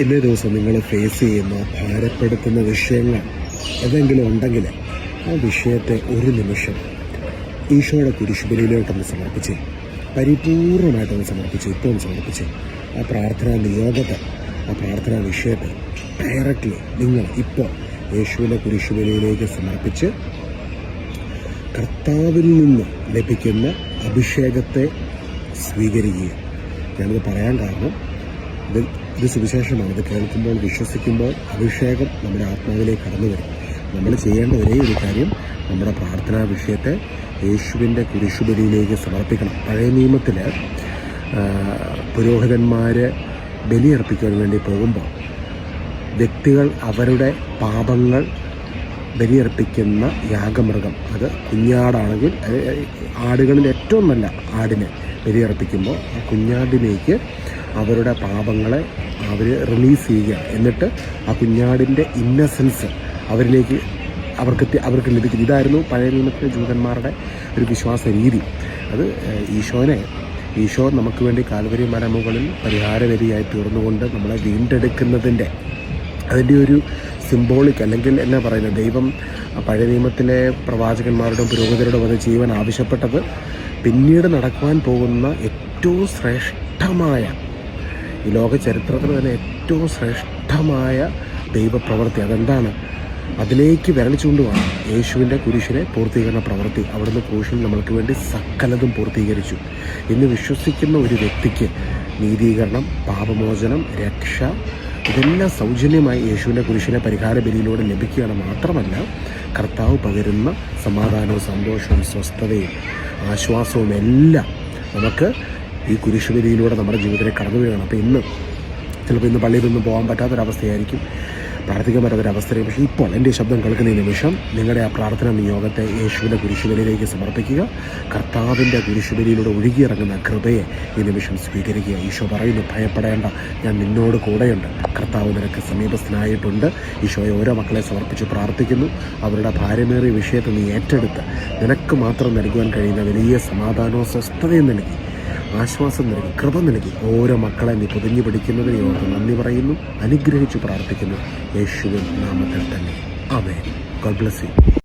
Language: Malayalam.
ഇന്നേ ദിവസം നിങ്ങൾ ഫേസ് ചെയ്യുന്ന ഭാരപ്പെടുത്തുന്ന വിഷയങ്ങൾ ഏതെങ്കിലും ഉണ്ടെങ്കിൽ ആ വിഷയത്തെ ഒരു നിമിഷം ഈശോയുടെ കുരിശുബലിയിലോട്ടൊന്ന് സമർപ്പിച്ച് പരിപൂർണമായിട്ടൊന്ന് സമർപ്പിച്ച് ഇപ്പോൾ ഒന്ന് സമർപ്പിച്ച് ആ പ്രാർത്ഥനാ നിയോഗത്തെ, ആ പ്രാർത്ഥനാ വിഷയത്തെ ഡയറക്റ്റ്ലി നിങ്ങൾ ഇപ്പോൾ യേശുവിൻ്റെ കുരിശുബലിയിലേക്ക് സമർപ്പിച്ച് കർത്താവിൽ നിന്ന് ലഭിക്കുന്ന അഭിഷേകത്തെ സ്വീകരിക്കുക. ഞാനിത് പറയാൻ കാരണം ഇത് സുവിശേഷമാണ്. ഇത് കേൾക്കുമ്പോൾ, വിശ്വസിക്കുമ്പോൾ അഭിഷേകം നമ്മുടെ ആത്മാവിലേക്ക് കടന്നു വരും. നമ്മൾ ചെയ്യേണ്ട ഒരേ ഒരു കാര്യം നമ്മുടെ പ്രാർത്ഥനാ വിഷയത്തെ യേശുവിൻ്റെ കുരിശുബലിയിലേക്ക് സമർപ്പിക്കണം. പഴയ നിയമത്തിൽ പുരോഹിതന്മാർ ബലിയർപ്പിക്കാൻ വേണ്ടി പോകുമ്പോൾ വ്യക്തികൾ അവരുടെ പാപങ്ങൾ ബലിയർപ്പിക്കുന്ന യാഗമൃഗം, അത് കുഞ്ഞാടാണെങ്കിൽ ആടുകളിൽ ഏറ്റവും നല്ല ആടിനെ ബലിയർപ്പിക്കുമ്പോൾ ആ കുഞ്ഞാടിലേക്ക് അവരുടെ പാപങ്ങളെ അവർ റിലീസ് ചെയ്യുക. എന്നിട്ട് ആ കുഞ്ഞാടിൻ്റെ ഇന്നസെൻസ് അവർക്ക് ലഭിക്കും. ഇതായിരുന്നു പഴയ നിയമത്തിലെ ജൂതന്മാരുടെ ഒരു വിശ്വാസ രീതി. അത് ഈശോ നമുക്ക് വേണ്ടി കാൽവരി മലമുകളിൽ പരിഹാരബലിയായി തീർന്നുകൊണ്ട് നമ്മളെ വീണ്ടെടുക്കുന്നതിൻ്റെ അതിൻ്റെ ഒരു സിംബോളിക്, അല്ലെങ്കിൽ എന്നാ പറയുന്നത്, ദൈവം പഴയ നിയമത്തിലെ പ്രവാചകന്മാരുടെയും പുരോഹിതരുടെയും അത് ചെയ്യുവാൻ ആവശ്യപ്പെട്ടത് പിന്നീട് നടക്കുവാൻ പോകുന്ന ഏറ്റവും ശ്രേഷ്ഠമായ, ഈ ലോക ചരിത്രത്തിൽ തന്നെ ഏറ്റവും ശ്രേഷ്ഠമായ ദൈവപ്രവൃത്തി. അതെന്താണ്? അതിലേക്ക് വിരളിച്ചുകൊണ്ടുമാണ് യേശുവിൻ്റെ കുരിശിലെ പൂർത്തീകരണ പ്രവൃത്തി. അവിടുന്ന് ക്രൂശിൽ നമ്മൾക്ക് വേണ്ടി സകലതും പൂർത്തീകരിച്ചു. ഇന്ന് വിശ്വസിക്കുന്ന ഒരു വ്യക്തിക്ക് നീതീകരണം, പാപമോചനം, രക്ഷ ഇതെല്ലാം സൗജന്യമായി യേശുവിൻ്റെ കുരിശിലെ പരിഹാര ബലിയിലൂടെ ലഭിക്കുകയാണ്. മാത്രമല്ല കർത്താവ് പകരുന്ന സമാധാനവും സന്തോഷവും സ്വസ്ഥതയും ആശ്വാസവും എല്ലാം നമുക്ക് ഈ കുരിശുബലിയിലൂടെ നമ്മുടെ ജീവിതത്തിലേക്ക് കടന്നു വരികയാണ്. അപ്പോൾ ചിലപ്പോൾ ഇന്ന് പള്ളിയിലൊന്നും പോകാൻ പറ്റാത്തൊരവസ്ഥയായിരിക്കും, പ്രാർത്ഥിക്കാൻ പറ്റാത്തൊരവസ്ഥയായിരിക്കും. പക്ഷേ ഇപ്പോൾ എൻ്റെ ശബ്ദം കേൾക്കുന്ന ഈ നിമിഷം നിങ്ങളുടെ ആ പ്രാർത്ഥന നിയോഗത്തെ യേശുവിൻ്റെ കുരിശുബലിയിലേക്ക് സമർപ്പിക്കുക. കർത്താവിൻ്റെ കുരിശുബലിയിലൂടെ ഒഴുകിയിറങ്ങുന്ന കൃപയെ ഈ നിമിഷം സ്വീകരിക്കുക. ഈശോ പറയുന്നു, ഭയപ്പെടേണ്ട, ഞാൻ നിന്നോട് കൂടെയുണ്ട്. കർത്താവ് നിനക്ക് സമീപസ്ഥനായിട്ടുണ്ട്. ഈശോയെ ഓരോ മക്കളെ സമർപ്പിച്ച് പ്രാർത്ഥിക്കുന്നു. അവരുടെ ഭാരമേറിയ വിഷയത്തെ നീ ഏറ്റെടുത്ത് നിനക്ക് മാത്രം നൽകുവാൻ കഴിയുന്ന വലിയ സമാധാനവും സ്വസ്ഥതയും നൽകി, ആശ്വാസം നൽകി, കൃപ നൽകി ഓരോ മക്കളെ നീ പൊതിഞ്ഞു പിടിക്കുന്നതിന് ഓർത്ത് നന്ദി പറയുന്നു, അനുഗ്രഹിച്ചു പ്രാർത്ഥിക്കുന്നു യേശുവിൻ നാമത്തിൽ തന്നെ. ആമേൻ. God bless U.